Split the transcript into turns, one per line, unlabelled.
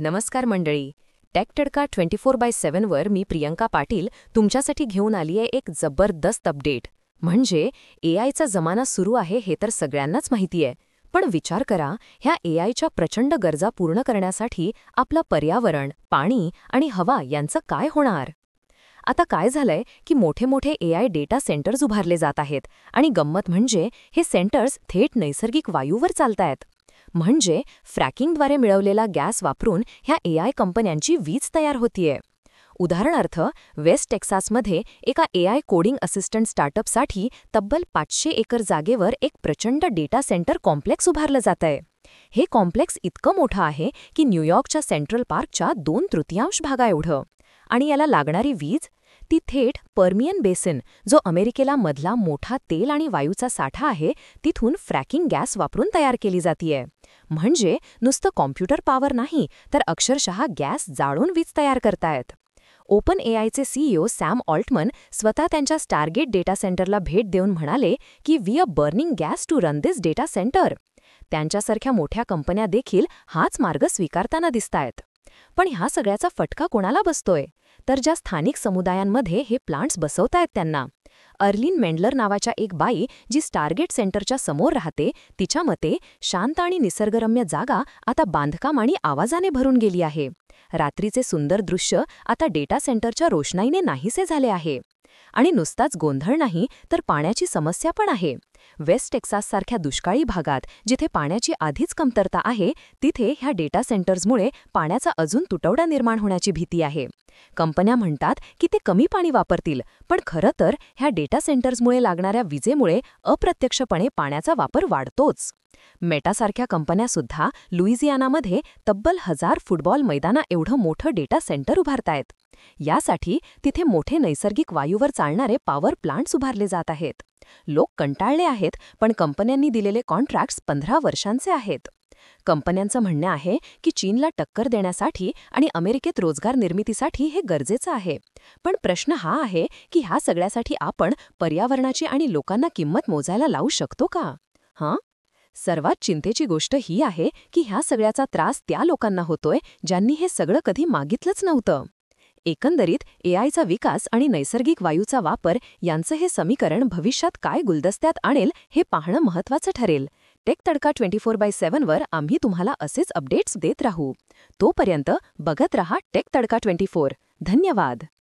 नमस्कार मंडळी. टेक तडका 24/7 वर मी प्रियंका पाटील तुमच्यासाठी घेऊन आली आहे एक जबरदस्त अपडेट. म्हणजे एआयचा जमाना सुरू आहे हे तर सगळ्यांनाच माहिती आहे. पण विचार करा, ह्या एआयच्या प्रचंड गरजा पूर्ण करण्यासाठी आपलं पर्यावरण, पाणी आणि हवा यांचं काय होणार? आता काय झालंय की मोठे मोठे एआय डेटा सेंटर्स उभारले जात आहेत आणि गंमत म्हणजे हे सेंटर्स थेट नैसर्गिक वायूवर चालतायत. म्हणजे फ्रॅकिंगद्वारे मिळवलेला गॅस वापरून ह्या एआय कंपन्यांची वीज तयार होतीये. उदाहरणार्थ, वेस्ट टेक्सासमध्ये एका एआय कोडिंग असिस्टंट स्टार्टअपसाठी तब्बल 500 एकर जागेवर एक प्रचंड डेटा सेंटर कॉम्प्लेक्स उभारलं जातंय. हे कॉम्प्लेक्स इतकं मोठं आहे की न्यूयॉर्कच्या सेंट्रल पार्कच्या 2/3 भागा एवढं. आणि याला लागणारी वीज ती थेट पर्मियन बेसिन, जो अमेरिकेला मधला मोठा तेल आणि वायूचा साठा आहे, तिथून फ्रॅकिंग गॅस वापरून तयार केली जातीये. म्हणजे नुसतं कॉम्प्युटर पॉवर नाही, तर अक्षरशः गॅस जाळून वीज तयार करतायत. ओपन एआयचे सीईओ सॅम ऑल्टमन स्वतः त्यांच्या स्टारगेट डेटा सेंटरला भेट देऊन म्हणाले की we are burning gas to run this data centre. त्यांच्यासारख्या मोठ्या कंपन्या देखील हाच मार्ग स्वीकारताना दिसतायत. पण ह्या सगळ्याचा फटका कोणाला बसतोय? तर ज्या स्थानिक समुदायांमध्ये हे प्लांट्स बसवतायत त्यांना. अर्लिन मेंडलर नावाच्या एक बाई जी स्टारगेट सेंटरच्या समोर राहते, तिच्या मते शांत आणि निसर्गरम्य जागा आता बांधकाम आणि आवाजाने भरून गेली आहे. रात्रीचे सुंदर दृश्य आता डेटा सेंटरच्या रोषणाईने नाहीसे झाले आहे. आणि नुसताच गोंधळ नाही, तर पाण्याची समस्या पण आहे. वेस्ट टेक्साससारख्या दुष्काळी भागात जिथे पाण्याची आधीच कमतरता आहे, तिथे ह्या डेटा सेंटर्समुळे पाण्याचा अजून तुटवडा निर्माण होण्याची भीती आहे. कंपन्या म्हणतात की ते कमी पाणी वापरतील, पण खरं तर ह्या डेटा सेंटर्समुळे लागणाऱ्या विजेमुळे अप्रत्यक्षपणे पाण्याचा वापर वाढतोच. मेटासारख्या कंपन्यासुद्धा लुइझियानामध्ये तब्बल 1000 फुटबॉल मैदाना एवढं मोठं डेटा सेंटर उभारतायत. यासाठी तिथे मोठे नैसर्गिक वायूवर चालणारे पॉवर प्लांट्स उभारले जात आहेत. लोक कंटाळले आहेत, पण कंपन्यांनी दिलेले कॉन्ट्रॅक्ट्स 15 वर्षांचे आहेत. कंपन्यांचं म्हणणं आहे की चीनला टक्कर देण्यासाठी आणि अमेरिकेत रोजगार निर्मितीसाठी हे गरजेचं आहे. पण प्रश्न हा आहे की ह्या सगळ्यासाठी आपण पर्यावरणाची आणि लोकांना किंमत मोजायला लावू शकतो का? सर्वात चिंतेची गोष्ट ही आहे की ह्या सगळ्याचा त्रास त्या लोकांना होतोय ज्यांनी हे सगळं कधी मागितलंच नव्हतं. एकंदरीत एआयचा विकास आणि नैसर्गिक वायूचा वापर यांचं हे समीकरण भविष्यात काय गुलदस्त्यात आणेल हे पाहणं महत्त्वाचं ठरेल. टेक तडका 24/7 वर आम्ही तुम्हाला असेच अपडेट्स देत राहू. तोपर्यंत बघत रहा टेक तडका 24. धन्यवाद.